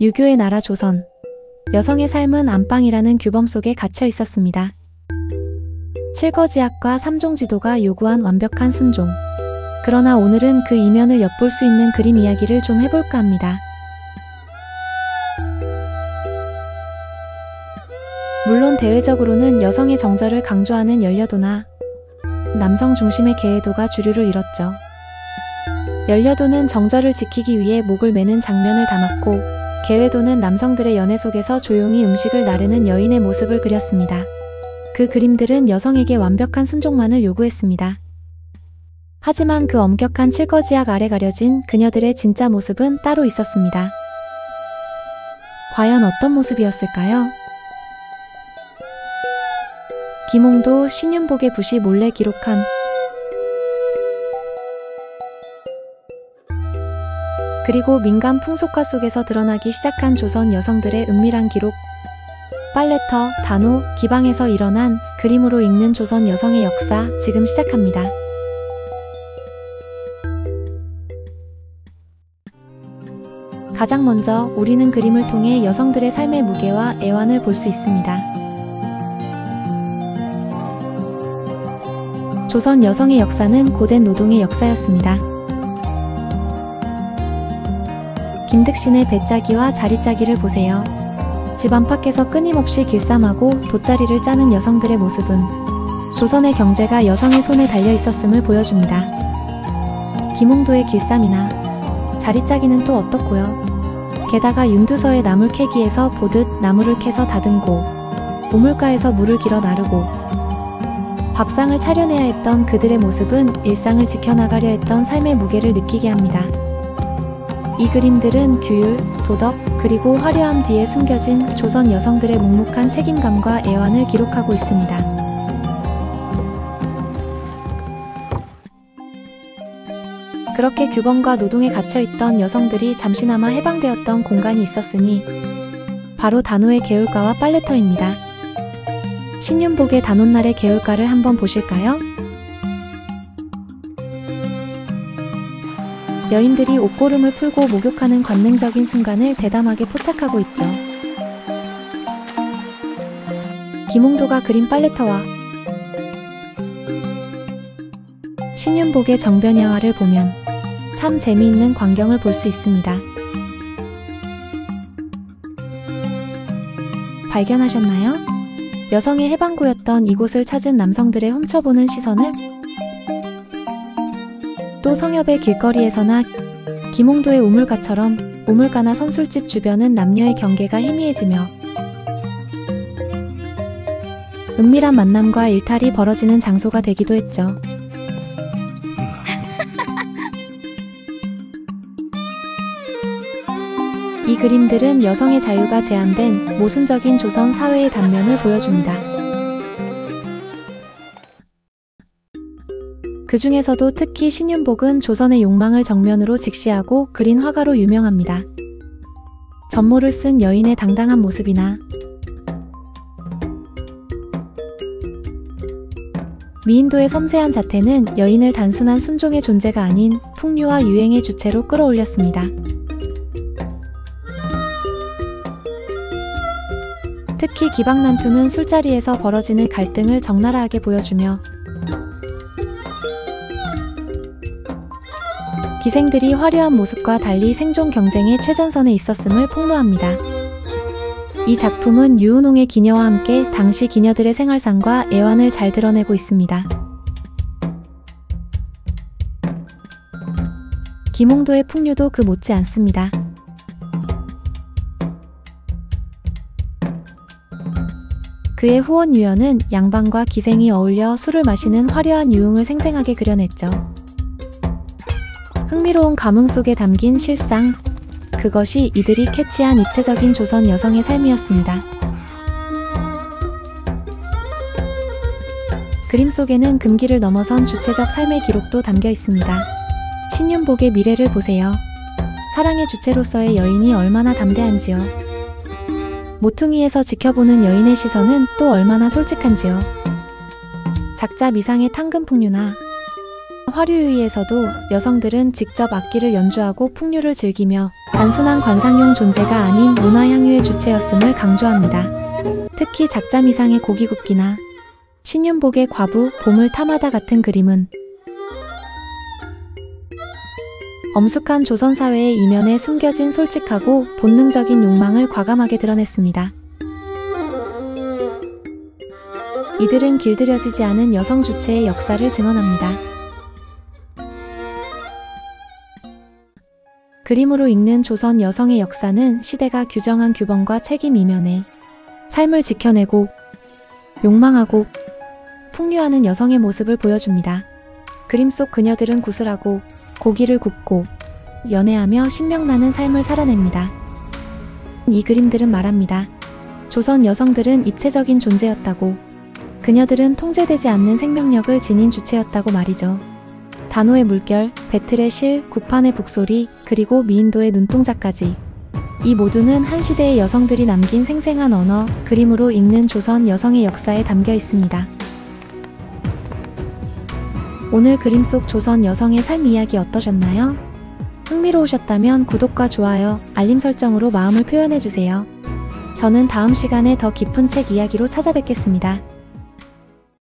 유교의 나라 조선. 여성의 삶은 안방이라는 규범 속에 갇혀 있었습니다. 칠거지약과 삼종지도가 요구한 완벽한 순종. 그러나 오늘은 그 이면을 엿볼 수 있는 그림 이야기를 좀 해볼까 합니다. 물론 대외적으로는 여성의 정절을 강조하는 연려도나 남성 중심의 계애도가 주류를 이뤘죠. 연려도는 정절을 지키기 위해 목을 매는 장면을 담았고, 계외도는 남성들의 연애 속에서 조용히 음식을 나르는 여인의 모습을 그렸습니다. 그 그림들은 여성에게 완벽한 순종만을 요구했습니다. 하지만 그 엄격한 칠거지약 아래 가려진 그녀들의 진짜 모습은 따로 있었습니다. 과연 어떤 모습이었을까요? 김홍도, 신윤복의 붓이 몰래 기록한 그리고 민감 풍속화 속에서 드러나기 시작한 조선 여성들의 은밀한 기록. 빨래터, 단호, 기방에서 일어난 그림으로 읽는 조선 여성의 역사, 지금 시작합니다. 가장 먼저 우리는 그림을 통해 여성들의 삶의 무게와 애환을 볼 수 있습니다. 조선 여성의 역사는 고된 노동의 역사였습니다. 김득신의 배짜기와 자리짜기를 보세요. 집 안팎에서 끊임없이 길쌈하고 돗자리를 짜는 여성들의 모습은 조선의 경제가 여성의 손에 달려 있었음을 보여줍니다. 김홍도의 길쌈이나 자리짜기는 또 어떻고요? 게다가 윤두서의 나물 캐기에서 보듯 나무를 캐서 다듬고, 우물가에서 물을 길어 나르고, 밥상을 차려내야 했던 그들의 모습은 일상을 지켜나가려 했던 삶의 무게를 느끼게 합니다. 이 그림들은 규율, 도덕, 그리고 화려함 뒤에 숨겨진 조선 여성들의 묵묵한 책임감과 애환을 기록하고 있습니다. 그렇게 규범과 노동에 갇혀있던 여성들이 잠시나마 해방되었던 공간이 있었으니 바로 단호의 개울가와 빨래터입니다. 신윤복의 단오날의 개울가를 한번 보실까요? 여인들이 옷고름을 풀고 목욕하는 관능적인 순간을 대담하게 포착하고 있죠. 김홍도가 그린 빨래터와 신윤복의 정변야화를 보면 참 재미있는 광경을 볼 수 있습니다. 발견하셨나요? 여성의 해방구였던 이곳을 찾은 남성들의 훔쳐보는 시선을, 또 성협의 길거리에서나 김홍도의 우물가처럼 우물가나 선술집 주변은 남녀의 경계가 희미해지며 은밀한 만남과 일탈이 벌어지는 장소가 되기도 했죠. 이 그림들은 여성의 자유가 제한된 모순적인 조선 사회의 단면을 보여줍니다. 그 중에서도 특히 신윤복은 조선의 욕망을 정면으로 직시하고 그린 화가로 유명합니다. 전모를 쓴 여인의 당당한 모습이나 미인도의 섬세한 자태는 여인을 단순한 순종의 존재가 아닌 풍류와 유행의 주체로 끌어올렸습니다. 특히 기방난투는 술자리에서 벌어지는 갈등을 적나라하게 보여주며 기생들이 화려한 모습과 달리 생존 경쟁의 최전선에 있었음을 폭로합니다. 이 작품은 유은홍의 기녀와 함께 당시 기녀들의 생활상과 애환을 잘 드러내고 있습니다. 김홍도의 풍류도 그 못지 않습니다. 그의 후원유연은 양반과 기생이 어울려 술을 마시는 화려한 유흥을 생생하게 그려냈죠. 흥미로운 감흥 속에 담긴 실상, 그것이 이들이 캐치한 입체적인 조선 여성의 삶이었습니다. 그림 속에는 금기를 넘어선 주체적 삶의 기록도 담겨 있습니다. 신윤복의 미래를 보세요. 사랑의 주체로서의 여인이 얼마나 담대한지요. 모퉁이에서 지켜보는 여인의 시선은 또 얼마나 솔직한지요. 작자 미상의 탕금 풍류나 화류유이에서도 여성들은 직접 악기를 연주하고 풍류를 즐기며 단순한 관상용 존재가 아닌 문화향유의 주체였음을 강조합니다. 특히 작자미상의 고기굽기나 신윤복의 과부, 보물 탐하다 같은 그림은 엄숙한 조선 사회의 이면에 숨겨진 솔직하고 본능적인 욕망을 과감하게 드러냈습니다. 이들은 길들여지지 않은 여성 주체의 역사를 증언합니다. 그림으로 읽는 조선 여성의 역사는 시대가 규정한 규범과 책임 이면에 삶을 지켜내고 욕망하고 풍류하는 여성의 모습을 보여줍니다. 그림 속 그녀들은 구슬하고 고기를 굽고 연애하며 신명나는 삶을 살아냅니다. 이 그림들은 말합니다. 조선 여성들은 입체적인 존재였다고, 그녀들은 통제되지 않는 생명력을 지닌 주체였다고 말이죠. 단호의 물결, 배틀의 실, 구판의 북소리, 그리고 미인도의 눈동자까지. 이 모두는 한 시대의 여성들이 남긴 생생한 언어, 그림으로 읽는 조선 여성의 역사에 담겨 있습니다. 오늘 그림 속 조선 여성의 삶 이야기 어떠셨나요? 흥미로우셨다면 구독과 좋아요, 알림 설정으로 마음을 표현해주세요. 저는 다음 시간에 더 깊은 책 이야기로 찾아뵙겠습니다.